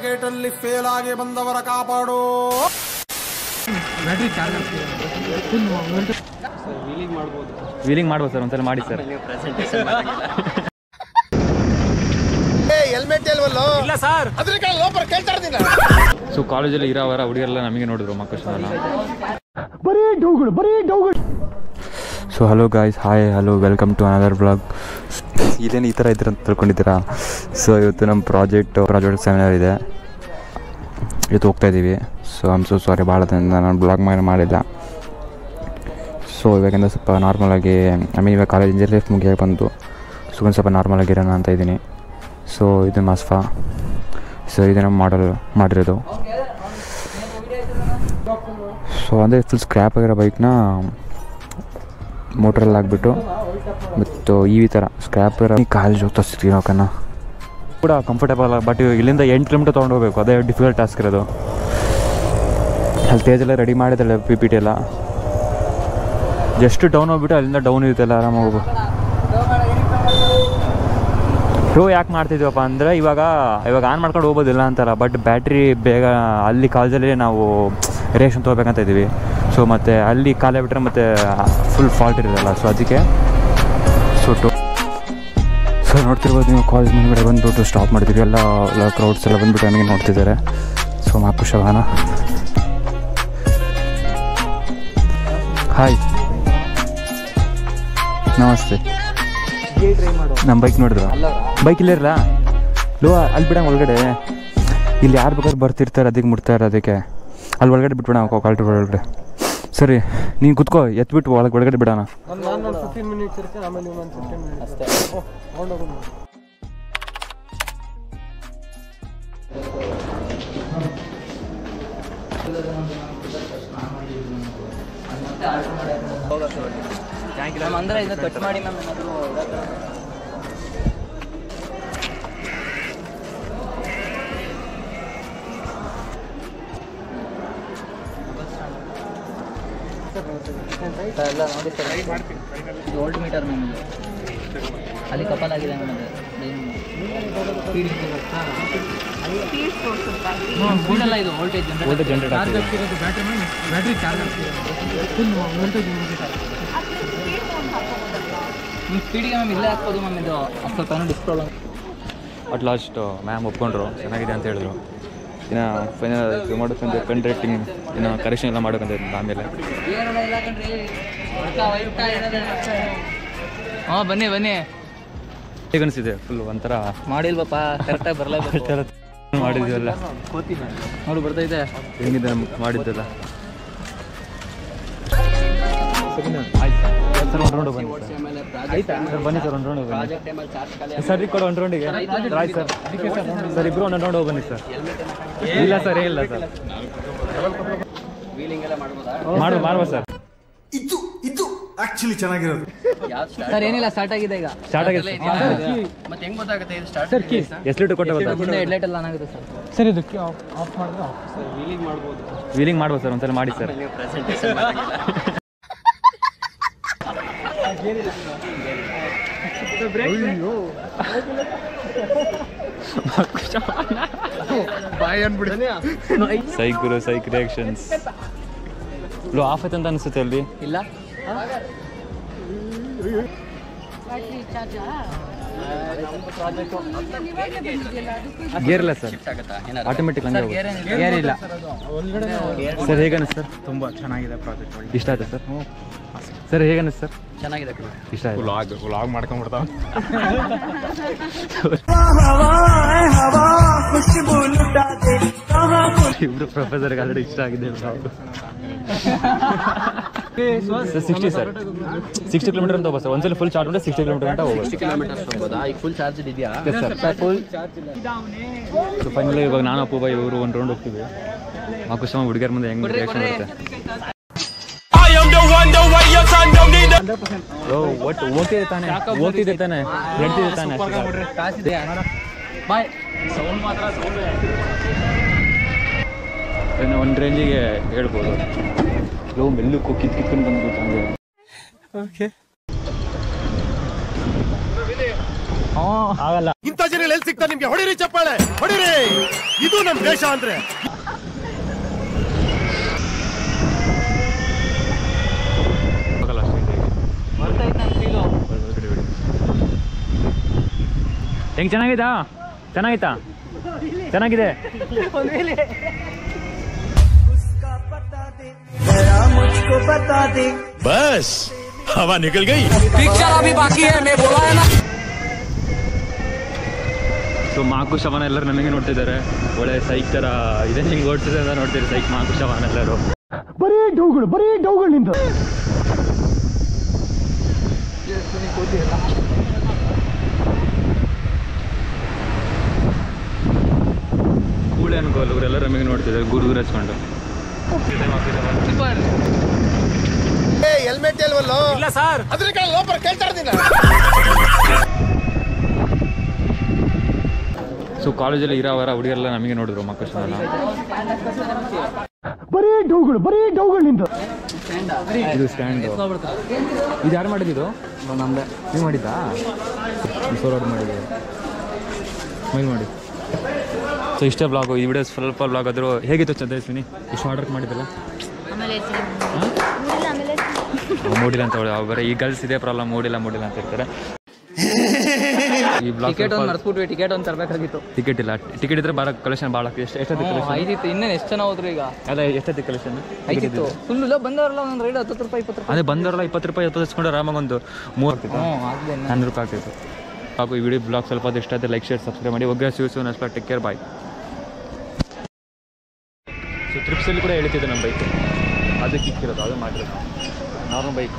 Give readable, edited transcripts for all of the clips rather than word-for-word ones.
Market ಅಲ್ಲಿ fail ಆಗಿ ಬಂದವರ ಕಾಪಾಡು. ವೀಲಿಂಗ್ ಮಾಡ್ಬೋದು ಸರ್, ಒಂದ್ಸಲ ಮಾಡಿ ಸರ್. ಇಲ್ಲ ಸರ್, ಸೊ ಕಾಲೇಜಲ್ಲಿ ಇರೋವರ ಹುಡುಗರೆಲ್ಲ ನಮಗೆ ನೋಡಿದ್ರು ಮಕ್ಕಳು. So hello guys, hi, hello, welcome to another blog. ಇದೇನು ಈ ಥರ ಇದ್ದೀರ ಅಂತ ತಿಳ್ಕೊಂಡಿದ್ದೀರಾ? ಸೊ ಇವತ್ತು ನಮ್ಮ ಪ್ರಾಜೆಕ್ಟ್ ಸೆಮಿನಾರ್ ಇದೆ, ಇವತ್ತು ಹೋಗ್ತಾಯಿದ್ದೀವಿ. ಸೊ ಐಮ್ ಸೊ ಸಾರಿ, ಭಾಳ ದಿನದಿಂದ ನಾನು ಬ್ಲಾಗ್ ಮಾಡಿಲ್ಲ. ಸೊ ಇವಾಗಿಂದ ಸ್ವಲ್ಪ ನಾರ್ಮಲಾಗಿ, ಇವಾಗ ಕಾಲೇಜ್ ಇಂಜಿನಿಯರ್ ಲೈಫ್ ಮುಗಿಯಾಗಿ ಬಂತು. ಸೊ ಒಂದು ಸ್ವಲ್ಪ ನಾರ್ಮಲಾಗಿರೋಣ ಅಂತ ಇದ್ದೀನಿ. ಸೊ ಇದು ಮಸ್ಫಾ. ಸೊ ಇದನ್ನು ಮಾಡಿರೋದು. ಸೊ ಅಂದರೆ ಫುಲ್ ಸ್ಕ್ರ್ಯಾಪ್ ಆಗಿರೋ ಬೈಕ್ನ ಮೋಟ್ರಲ್ಲಿ ಹಾಕ್ಬಿಟ್ಟು ಮತ್ತು ಈ ಥರ ಸ್ಕ್ರ್ಯಾಪ್ ಇರೋ ಕಾಲೇಜ್ ಹೋಗ್ತಾ ಸಿಗ್ತೀವಿ ನಾವು ಕನ್ನ ಕೂಡ ಕಂಫರ್ಟೇಬಲ್. ಬಟ್ ಇಲ್ಲಿಂದ 8 ಕಿಲೋಮೀಟರ್ ತೊಗೊಂಡೋಗ್ಬೇಕು, ಅದೇ ಡಿಫಿಕಲ್ಟ್ ಟಾಸ್ಕ್ ಇರೋದು. ಅಲ್ಲಿ ತೇಜೆಲ್ಲ ರೆಡಿ ಮಾಡಿದ್ದಲ್ಲ PPT ಎಲ್ಲ, ಜಸ್ಟ್ ಡೌನ್ ಹೋಗ್ಬಿಟ್ಟು ಅಲ್ಲಿಂದ ಡೌನ್ ಇರುತ್ತಲ್ಲ ಆರಾಮಾಗಿ ಹೋಗು. ಟೋ ಯಾಕೆ ಮಾಡ್ತಿದ್ದೀವಪ್ಪ ಅಂದರೆ ಇವಾಗ ಆನ್ ಮಾಡ್ಕೊಂಡು ಹೋಗ್ಬೋದಿಲ್ಲ ಅಂತಲ್ಲ, ಬಟ್ ಬ್ಯಾಟ್ರಿ ಬೇಗ ಅಲ್ಲಿ ಕಾಲೇಜಲ್ಲಿ ನಾವು ರಿಯಾಕ್ಷನ್ ತೊಗೋಬೇಕಂತ ಇದ್ದೀವಿ. ಸೊ ಮತ್ತು ಅಲ್ಲಿ ಕಾಲೇ ಬಿಟ್ಟರೆ ಮತ್ತು ಫುಲ್ ಫಾಲ್ಟ್ ಇರೋದಲ್ಲ, ಸೊ ಅದಕ್ಕೆ ಸೊ ನೋಡ್ತಿರ್ಬೋದು ನೀವು, ಕಾಲೇಜ್ ಮುಂದೆ ಬಂದುಬಿಟ್ಟು ಸ್ಟಾಪ್ ಮಾಡ್ತೀವಿ. ಎಲ್ಲ ಕ್ರೌಡ್ಸ್ ಎಲ್ಲ ಬಂದುಬಿಟ್ಟು ನನಗೆ ನೋಡ್ತಿದ್ದಾರೆ. ಸೊ ಮಾಕು ಶವಾನ, ಹಾಯ್, ನಮಸ್ತೆ. ನಮ್ಮ ಬೈಕ್ ನೋಡಿದ್ರ? ಬೈಕ್ ಇಲ್ಲೇ ಇರಲ್ಲ, ಲೋ ಅಲ್ಲಿ ಬಿಡಂಗೆ ಒಳಗಡೆ. ಇಲ್ಲಿ ಯಾರು ಬೇಕಾದ್ರೂ ಬರ್ತಿರ್ತಾರೆ, ಅದಕ್ಕೆ ಮುಟ್ತಾರೆ, ಅದಕ್ಕೆ ಅಲ್ಲಿ ಒಳಗಡೆ ಬಿಟ್ಬಿಡ ಕ್ವಾಲಿಟಿ ಒಳಗಡೆ. ಸರಿ, ನೀನು ಕುತ್ಕೋ, ಎತ್ಬಿಟ್ಟು ಒಳಗಡೆ ಬಿಡೋಣ. ಅಂದರೆ ಇದು ಕಟ್ ಮಾಡಿ ಮ್ಯಾಮ್. ಎಲ್ಲ ನೋಡಿ ಸರ್, ಇದು ವೋಲ್ಟ್ ಮೀಟರ್ ಮ್ಯಾಮ್. ಇದು ಅಲ್ಲಿ ಕಪಲ್ ಆಗಿದೆ ಮ್ಯಾಮ್. ಸ್ಪೀಡಲ್ಲ, ಇದು ವೋಲ್ಟೇಜ್ ಜನರೇಟ್ ಬ್ಯಾಟ್ರಿ ಚಾರ್ಜ್ ನಿಮ್ಮ ಸ್ಪೀಡಿಗೆ ಮ್ಯಾಮ್ ಇಲ್ಲೇ ಹಾಕ್ಬೋದು ಮ್ಯಾಮ್. ಇದು ಸ್ವಲ್ಪ ಏನೋ ಡಿಸ್ಪ್ರೋಲ್ ಅಟ್ ಲಾಸ್ಟ್ ಮ್ಯಾಮ್ ಒಪ್ಕೊಂಡ್ರು, ಚೆನ್ನಾಗಿದೆ ಅಂತ ಹೇಳಿದ್ರು. ಇನ್ನು ಫೈನಲ್ ಮಾಡೋಕ್ಕಂತ ಕಂಟ್ರಾಕ್ಟಿಂಗ್ ಇನ್ನು ಕರೆಕ್ಷನ್ ಎಲ್ಲ ಮಾಡೋಕ್ಕಂತ ಆಮೇಲೆ. ಹಾಂ ಬನ್ನಿ ಹೇಗೆ ಅನಿಸಿದೆ? ಫುಲ್ ಒಂಥರ ಮಾಡಿಲ್ವಪ್ಪ, ಕರೆಕ್ಟಾಗಿ ಬರಲೇಬೇಕು. ಮಾಡಿದ್ವಲ್ಲ ನೋಡಿ, ಬರ್ತೈತೆ. ಹೆಂಗಿದೆ ಮಾಡಿದ್ದೆಲ್ಲ? ಆಯ್ತು ಸರ್, ಒಂದು ರೌಂಡ್ ಬನ್ನಿ ಸರ್. ಬನ್ನಿ ಸರ್, ಒಂದು ರೌಂಡ್ ಬನ್ನಿ ಸರ್. ಕೊಡು ಒಂದು ರೌಂಡಿಗೆ. ಆಯ್ತು ಸರ್, ಸರ್ ಇಬ್ಬರು ಒಂದು ರೌಂಡ್ ಹೋಗಿ ಬನ್ನಿ ಸರ್. ಇಲ್ಲ ಸರ್, ಏನಿಲ್ಲ ಸರ್, ಮಾಡುವ ಸರ್. ಇದು ಆಕ್ಚುಲಿ ಚೆನ್ನಾಗಿರೋದು ಸರ್. ಏನಿಲ್ಲ, ಸ್ಟಾರ್ಟ್ ಆಗಿದೆ ಈಗ. ಸ್ಟಾರ್ಟ್ ಆಗಿದೆ ಮತ್ತೆ ಹೆಂಗ್ ಗೊತ್ತಾಗುತ್ತೆ ಇದು ಸ್ಟಾರ್ಟ್? ಸರ್ ಕೀ ಎಷ್ಟು ಲೀಟರ್ ಕೊಟ್ಟು ಗೊತ್ತಾ? ಹಿಂದೆ ಹೆಡ್ಲೈಟ್ ಎಲ್ಲ ಆನ್ ಆಗುತ್ತೆ ಸರ್. ಸರ್ ಇದು ಆಫ್ ಮಾಡಿದ್ರೆ ವೀಲಿಂಗ್ ಮಾಡ್ಬೋದು ಸರ್, ಒಂದ್ಸಲ ಮಾಡಿ sir. Psych Guru, psych reactions. Of ಆಯ್ತು ಅಂತ ಅನಿಸುತ್ತೆ ಅಲ್ಲಿ. ಇಲ್ಲ, ಗೇರ್ ಇಲ್ಲ ಸರ್, ಆಟೋಮೆಟಿಕ್ ಗೇರ್ ಇಲ್ಲ ಸರ್. ಹೇಗೆ ಅನಿಸ್ತು ಸರ್? ತುಂಬ ಚೆನ್ನಾಗಿದೆ ಪ್ರಾಜೆಕ್ಟ್. ಇಷ್ಟ ಆಯ್ತು ಸರ್? ಸರ್ ಹೇಗೆ ಅನಿಸ್ತು ಸರ್? ಚೆನ್ನಾಗಿದೆ. ಇಷ್ಟ ಆಯ್ತು. ವ್ಲಾಗ್ ಮಾಡ್ಕೊಂಡ್ಬಿಡ್ತಾವ. ಇಬ್ರು ಪ್ರೊಫೆಸರ್ಗೆ ಆಲ್ರೆಡಿ ಇಷ್ಟ ಆಗಿದೆ. 60 ಸರ್, 60 ಕಿಲೋಮೀಟರ್ ಅಂತ ಹೋಗ್ಬೋದು ಸರ್. ಒಂದ್ಸಲ ಫುಲ್ ಚಾರ್ಜ್ ಮಾಡಿದ್ರೆ 60 ಕಿಲೋಮೀಟರ್ ಅಂತ ಹೋಗ್ಬೋದು. 60 ಕಿಲೋಮೀಟರ್ ಹೋಗ್ಬೋದಾ? ಈಗ ಫುಲ್ ಚಾರ್ಜ್ ಇದೆಯಾ? Sir, full. ಸೊ ಫೈನಲಿ ಇವಾಗ ನಾನು ಅಪ್ಪು ಬಾಯ್ ಇವರು ಒಂದು ರೌಂಡ್ ಹೋಗ್ತೀವಿ. ಮಾಕುಶಮ್ಮ ಹುಡುಗಿಯರ ಮುಂದೆ ಹೆಂಗೆ ರಿಯಾಕ್ಷನ್ ಬರುತ್ತೆ? ಓದ್ತಿದೆ ತಾನೆ, ಹೇಳ್ತಿದೆ ತಾನೆ. ಒಂದು ರೇಂಜಿಗೆ ಹೇಳ್ಬೋದು. ಮೆಲ್ಲಕ್ಕೂ ಕಿತ್ಕೊಂಡು ಬಂದ್ಬಿಟ್ಟು ಹಂಗೆ. ಓಕೆ, ಆಗಲ್ಲ. ಇಂಥ ಜನ ಎಲ್ಲಿ ಸಿಗ್ತಾರೆ ನಿಮ್ಗೆ? ಹೊಡಿರಿ ಚಪ್ಪಾಳೆ, ಹೊಡಿರಿ. ಇದು ನಮ್ ದೇಶ ಅಂದ್ರೆ. ಹೆಂಗ್ ಚೆನ್ನಾಗಿದಾ? ಚೆನ್ನಾಗಿತ್ತಾ? ಚೆನ್ನಾಗಿದೆ. ಬಸ್ ಹವಾ ನಿಕಲ್ ಗೈ. ಸೊ ಮಾಕು ಶವನ ಎಲ್ಲರೂ ನಮಗೆ ನೋಡ್ತಿದ್ದಾರೆ. ಒಳ್ಳೆ ಸೈಕ್ ತರ ಇದೆ, ಹಿಂಗೆ ಓಡ್ತಿದೆ ಅಂತ ನೋಡ್ತೀರಿ. ಸೈಕ್ ಮಾಕು ಶವನ ಎಲ್ಲರೂ ಬರೀ ಡೌಗಳು ನಿಂದ. ಕೂಳೆ ಅನ್ಕೋಲ್ಲ, ಇವರೆಲ್ಲರೂ ನಮಗೆ ನೋಡ್ತಿದ್ದಾರೆ ಗುರು ಹಚ್ಕೊಂಡು. ಹೆಲ್ಮೆಟ್ ಇಲ್ವಲ್ಲ? ಇಲ್ಲ ಸರ್, ಅದ್ರ ಲೋಪರ್ ಕೇಳ್ತಾ ಇರ್ತೀನಿ. ಸೊ ಕಾಲೇಜಲ್ಲಿ ಇರೋವರ ಹುಡುಗರೆಲ್ಲ ನಮಗೆ ನೋಡಿದ್ರು ಮಕ್ಕಳನ್ನ. ಬರೀ ಡೌಗಳು ನಿಂದ. ಇದು ಸ್ಟ್ಯಾಂಡ್. ಇದು ಯಾರು ಮಾಡಿದ್ದು? ನಮ್ದೆ. ನೀವು ಮಾಡಿದ್ದಾ? ಸೋಲಾಡ್ ಮಾಡಿದ್ದೀವಿ. ಸ್ಮೈಲ್ ಮಾಡಿ. ಸೊ ಇಷ್ಟೇ ಬ್ಲಾಗು. ಈ ವಿಡಿಯೋ ಸ್ವಲ್ಪ ಬ್ಲಾಗ್ ಆದರೂ ಹೇಗಿತ್ತು ಚಂದ್ರಸ್ವಿನಿ? ಇಷ್ಟು ಆರ್ಡರ್ ಮಾಡಿದ್ದಲ್ಲ? ಮೂಡಿಲ್ಲ ಅಂತ ಹೇಳಿ ಬರೀ ಈ ಗರ್ಲ್ಸ್ ಇದೇ ಪ್ರಾಬ್ಲಮ್, ಮೂಡಿಲ್ಲ ಅಂತ ಇರ್ತಾರೆ. ಈ ಬ್ಲಾಗ್ ಟಿಕೆಟ್ ಒಂದು ಮರ್ಸ್ಬಿಟ್ವಿ. ಟಿಕೆಟ್ ಒಂದು ತರಬೇಕಾಗಿತ್ತು. ಟಿಕೆಟ್ ಇಲ್ಲ. ಟಿಕೆಟ್ ಇದ್ರೆ ಭಾಳ ಕಲೆಕ್ಷನ್ ಭಾಳ. ಎಷ್ಟೊತ್ತಿಗೆ ಕಲೆಕ್ಷನ್? ಐದಿತ್ತು. ಇನ್ನೇನು ಎಷ್ಟು ಜನ ಹೋದ್ರು ಈಗ? ಅಲ್ಲ, ಎಷ್ಟೊತ್ತಿಗೆ ಕಲೆಕ್ಷನ್? ಐದಿತ್ತು. ಫುಲ್ ಬಂದವರಲ್ಲ ಒಂದು ರೈಡ್ 10 ರೂಪಾಯಿ 20 ರೂಪಾಯಿ. ಅದೇ ಬಂದವರಲ್ಲ 20 ರೂಪಾಯಿ ಇಸ್ಕೊಂಡು ಆರಾಮಾಗಿ ಒಂದು 3 ಆಗ್ತಿತ್ತು, 100 ರೂಪಾಯಿ ಆಗ್ತಿತ್ತು. ಹಾಗೂ ಈ ವಿಡಿಯೋ ಬ್ಲಾಗ್ ಸ್ವಲ್ಪ ಇಷ್ಟ ಆದರೆ ಲೈಕ್ ಶೇರ್ ಸಬ್ಸ್ಕ್ರೈಬ್ ಮಾಡಿ. ಒಗ್ಗ ಸೀಸು ನೆಕ್ಸ್ಟ್ ಟೇಕ್ ಕೇರ್, ಬಾಯ್. ಸೊ ಟ್ರಿಪ್ಸಲ್ಲಿ ಕೂಡ ಹೇಳ್ತಿದ್ದೆ ನಮ್ಮ ಬೈಕ್, ಅದಕ್ಕೆ ಇಕ್ಕಿರೋದು, ಅದು ಮಾಡಿರೋದು ನಾರ್ಮಲ್ ಬೈಕ್.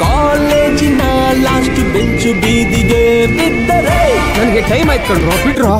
ಕಾಲೇಜಿನ ಲಾಸ್ಟ್ ಬೆಂಚು ಬೀದಿಗೆ ಬಿದ್ದರೆ ನನಗೆ ಟೈಮ್ ಆಯ್ತು ಕಣ್ರೋ, ಬಿಟ್ರೋ.